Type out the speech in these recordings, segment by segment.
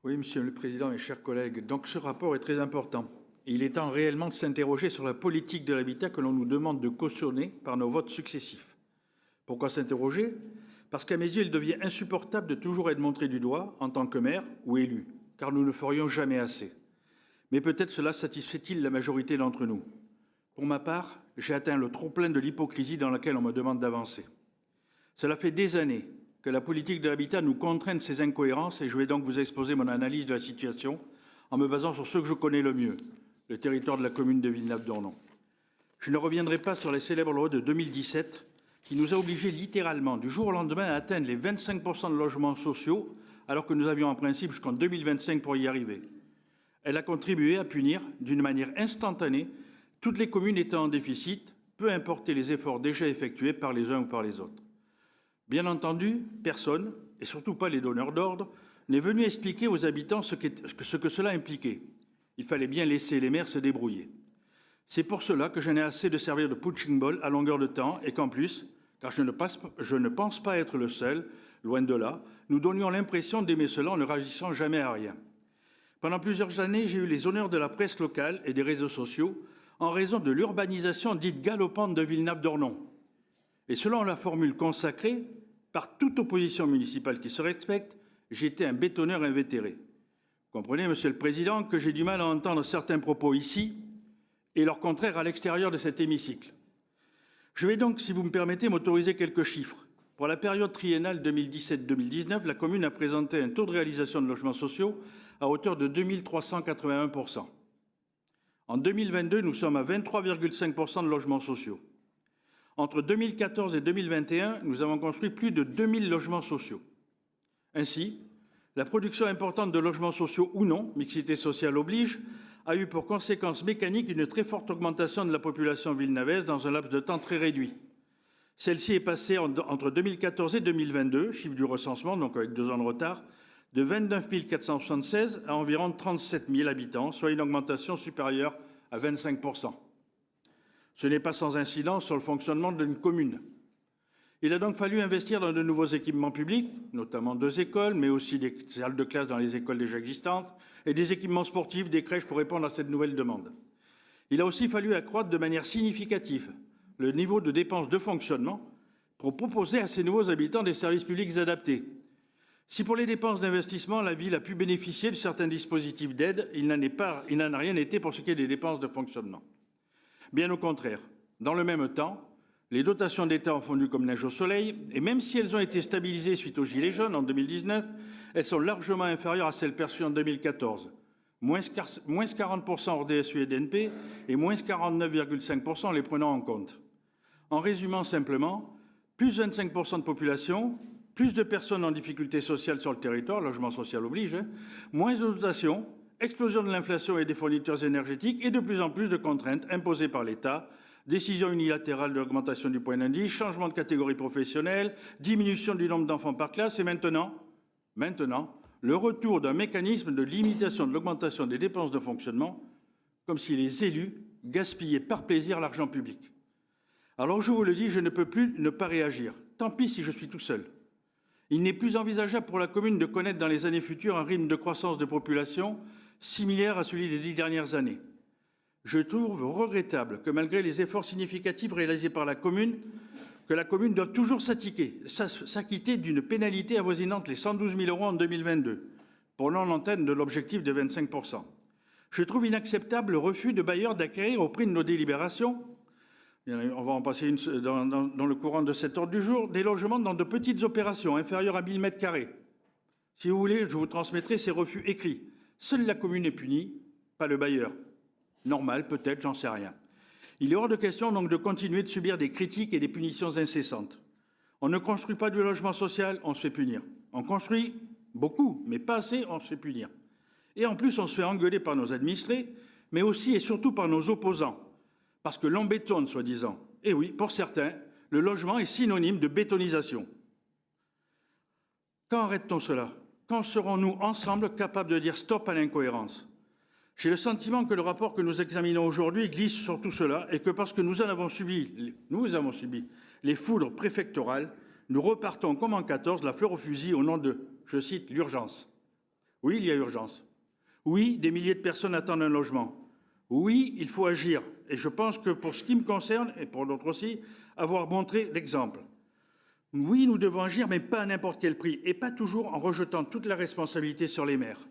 Oui, Monsieur le Président, mes chers collègues. Donc ce rapport est très important. Il est temps réellement de s'interroger sur la politique de l'habitat que l'on nous demande de cautionner par nos votes successifs. Pourquoi s'interroger? Parce qu'à mes yeux, il devient insupportable de toujours être montré du doigt en tant que maire ou élu, car nous ne ferions jamais assez. Mais peut-être cela satisfait-il la majorité d'entre nous. Pour ma part, j'ai atteint le trop-plein de l'hypocrisie dans laquelle on me demande d'avancer. Cela fait des années que la politique de l'habitat nous contraint de ces incohérences et je vais donc vous exposer mon analyse de la situation en me basant sur ce que je connais le mieux, le territoire de la commune de Villenave-d'Ornon. Je ne reviendrai pas sur les célèbres lois de 2017 qui nous a obligés littéralement du jour au lendemain à atteindre les 25% de logements sociaux alors que nous avions en principe jusqu'en 2025 pour y arriver. Elle a contribué à punir d'une manière instantanée toutes les communes étant en déficit, peu importe les efforts déjà effectués par les uns ou par les autres. Bien entendu, personne, et surtout pas les donneurs d'ordre, n'est venu expliquer aux habitants ce que cela impliquait. Il fallait bien laisser les maires se débrouiller. C'est pour cela que j'en ai assez de servir de punching ball à longueur de temps et qu'en plus, car je ne pense pas être le seul, loin de là, nous donnions l'impression d'aimer cela en ne réagissant jamais à rien. Pendant plusieurs années, j'ai eu les honneurs de la presse locale et des réseaux sociaux en raison de l'urbanisation dite galopante de Villenave-d'Ornon. Et selon la formule consacrée par toute opposition municipale qui se respecte, j'étais un bétonneur invétéré. Comprenez, Monsieur le Président, que j'ai du mal à entendre certains propos ici et leur contraire à l'extérieur de cet hémicycle. Je vais donc, si vous me permettez, m'autoriser quelques chiffres. Pour la période triennale 2017-2019, la commune a présenté un taux de réalisation de logements sociaux à hauteur de 2381%. En 2022, nous sommes à 23,5% de logements sociaux. Entre 2014 et 2021, nous avons construit plus de 2000 logements sociaux. Ainsi, la production importante de logements sociaux ou non, mixité sociale oblige, a eu pour conséquence mécanique une très forte augmentation de la population villenavaise dans un laps de temps très réduit. Celle-ci est passée entre 2014 et 2022, chiffre du recensement, donc avec 2 ans de retard, de 29 476 à environ 37 000 habitants, soit une augmentation supérieure à 25%. Ce n'est pas sans incidence sur le fonctionnement d'une commune. Il a donc fallu investir dans de nouveaux équipements publics, notamment 2 écoles, mais aussi des salles de classe dans les écoles déjà existantes, et des équipements sportifs, des crèches pour répondre à cette nouvelle demande. Il a aussi fallu accroître de manière significative le niveau de dépenses de fonctionnement pour proposer à ces nouveaux habitants des services publics adaptés. Si pour les dépenses d'investissement, la ville a pu bénéficier de certains dispositifs d'aide, il n'en a rien été pour ce qui est des dépenses de fonctionnement. Bien au contraire, dans le même temps, les dotations d'État ont fondu comme neige au soleil, et même si elles ont été stabilisées suite aux Gilets jaunes en 2019, elles sont largement inférieures à celles perçues en 2014. Moins 40% hors DSU et DNP, et moins 49,5% en les prenant en compte. En résumant simplement, plus 25% de population, plus de personnes en difficulté sociale sur le territoire, logement social oblige, moins de dotations, explosion de l'inflation et des fournitures énergétiques et de plus en plus de contraintes imposées par l'État, décision unilatérale de l'augmentation du point d'indice, changement de catégorie professionnelle, diminution du nombre d'enfants par classe et maintenant, le retour d'un mécanisme de limitation de l'augmentation des dépenses de fonctionnement, comme si les élus gaspillaient par plaisir l'argent public. Alors je vous le dis, je ne peux plus ne pas réagir. Tant pis si je suis tout seul. Il n'est plus envisageable pour la commune de connaître dans les années futures un rythme de croissance de population similaire à celui des 10 dernières années. Je trouve regrettable que malgré les efforts significatifs réalisés par la commune doive toujours s'acquitter d'une pénalité avoisinante les 112 000 € en 2022, pour non-atteinte de l'objectif de 25%. Je trouve inacceptable le refus de bailleurs d'acquérir au prix de nos délibérations, on va en passer dans le courant de cet ordre du jour, des logements dans de petites opérations inférieures à 1000 m². Si vous voulez, je vous transmettrai ces refus écrits. Seule la commune est punie, pas le bailleur. Normal, peut-être, j'en sais rien. Il est hors de question donc de continuer de subir des critiques et des punitions incessantes. On ne construit pas du logement social, on se fait punir. On construit beaucoup, mais pas assez, on se fait punir. Et en plus, on se fait engueuler par nos administrés, mais aussi et surtout par nos opposants. Parce que l'on bétonne, soi-disant. Et oui, pour certains, le logement est synonyme de bétonisation. Quand arrête-t-on cela? Quand serons-nous ensemble capables de dire stop à l'incohérence? J'ai le sentiment que le rapport que nous examinons aujourd'hui glisse sur tout cela et que parce que nous avons subi les foudres préfectorales, nous repartons comme en 14, la fleur au fusil au nom de, je cite, l'urgence. Oui, il y a urgence. Oui, des milliers de personnes attendent un logement. Oui, il faut agir. Et je pense que pour ce qui me concerne, et pour d'autres aussi, avoir montré l'exemple. Oui, nous devons agir, mais pas à n'importe quel prix, et pas toujours en rejetant toute la responsabilité sur les maires.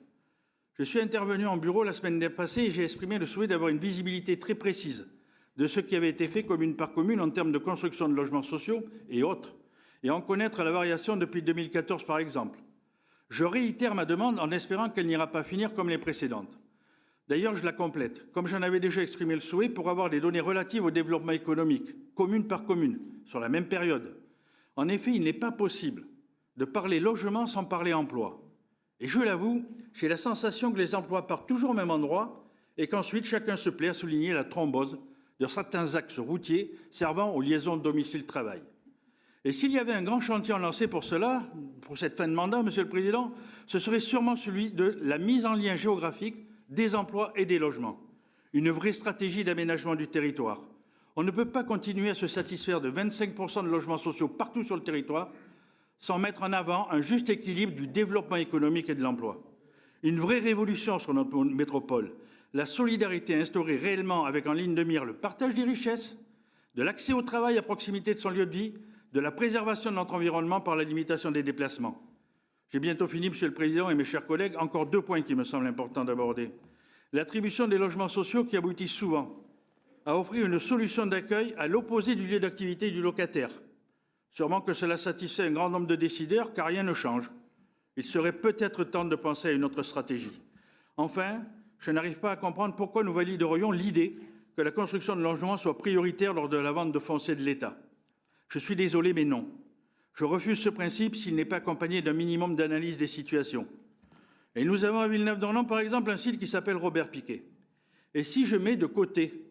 Je suis intervenu en bureau la semaine passée et j'ai exprimé le souhait d'avoir une visibilité très précise de ce qui avait été fait commune par commune en termes de construction de logements sociaux et autres, et en connaître la variation depuis 2014 par exemple. Je réitère ma demande en espérant qu'elle n'ira pas finir comme les précédentes. D'ailleurs, je la complète, comme j'en avais déjà exprimé le souhait, pour avoir des données relatives au développement économique, commune par commune, sur la même période. En effet, il n'est pas possible de parler logement sans parler emploi. Et je l'avoue, j'ai la sensation que les emplois partent toujours au même endroit et qu'ensuite chacun se plaît à souligner la thrombose de certains axes routiers servant aux liaisons domicile-travail. Et s'il y avait un grand chantier lancé pour cela, pour cette fin de mandat, Monsieur le Président, ce serait sûrement celui de la mise en lien géographique des emplois et des logements. Une vraie stratégie d'aménagement du territoire. On ne peut pas continuer à se satisfaire de 25% de logements sociaux partout sur le territoire sans mettre en avant un juste équilibre du développement économique et de l'emploi. Une vraie révolution sur notre métropole. La solidarité instaurée réellement avec en ligne de mire le partage des richesses, de l'accès au travail à proximité de son lieu de vie, de la préservation de notre environnement par la limitation des déplacements. J'ai bientôt fini, Monsieur le Président et mes chers collègues. Encore 2 points qui me semblent importants d'aborder. L'attribution des logements sociaux qui aboutit souvent à offrir une solution d'accueil à l'opposé du lieu d'activité du locataire. Sûrement que cela satisfait un grand nombre de décideurs, car rien ne change. Il serait peut-être temps de penser à une autre stratégie. Enfin, je n'arrive pas à comprendre pourquoi nous validerions l'idée que la construction de logements soit prioritaire lors de la vente de foncier de l'État. Je suis désolé, mais non. Je refuse ce principe s'il n'est pas accompagné d'un minimum d'analyse des situations. Et nous avons à Villeneuve-d'Ornon, par exemple, un site qui s'appelle Robert Picquet. Et si je mets de côté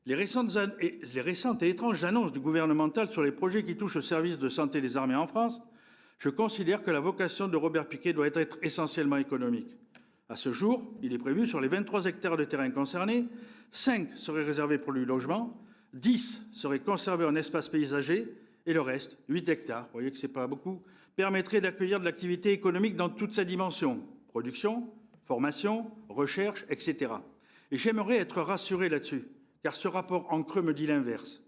les récentes et étranges annonces du gouvernemental sur les projets qui touchent au service de santé des armées en France, je considère que la vocation de Robert Picquet doit être essentiellement économique. À ce jour, il est prévu sur les 23 hectares de terrain concernés, 5 seraient réservés pour le logement, 10 seraient conservés en espace paysager et le reste, 8 hectares, vous voyez que ce n'est pas beaucoup, permettrait d'accueillir de l'activité économique dans toute sa dimension, production, formation, recherche, etc. Et j'aimerais être rassuré là-dessus, car ce rapport en creux me dit l'inverse.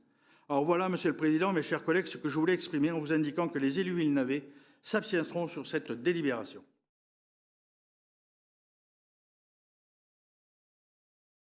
Alors voilà, Monsieur le Président, mes chers collègues, ce que je voulais exprimer en vous indiquant que les élus villeneuve s'abstiendront sur cette délibération.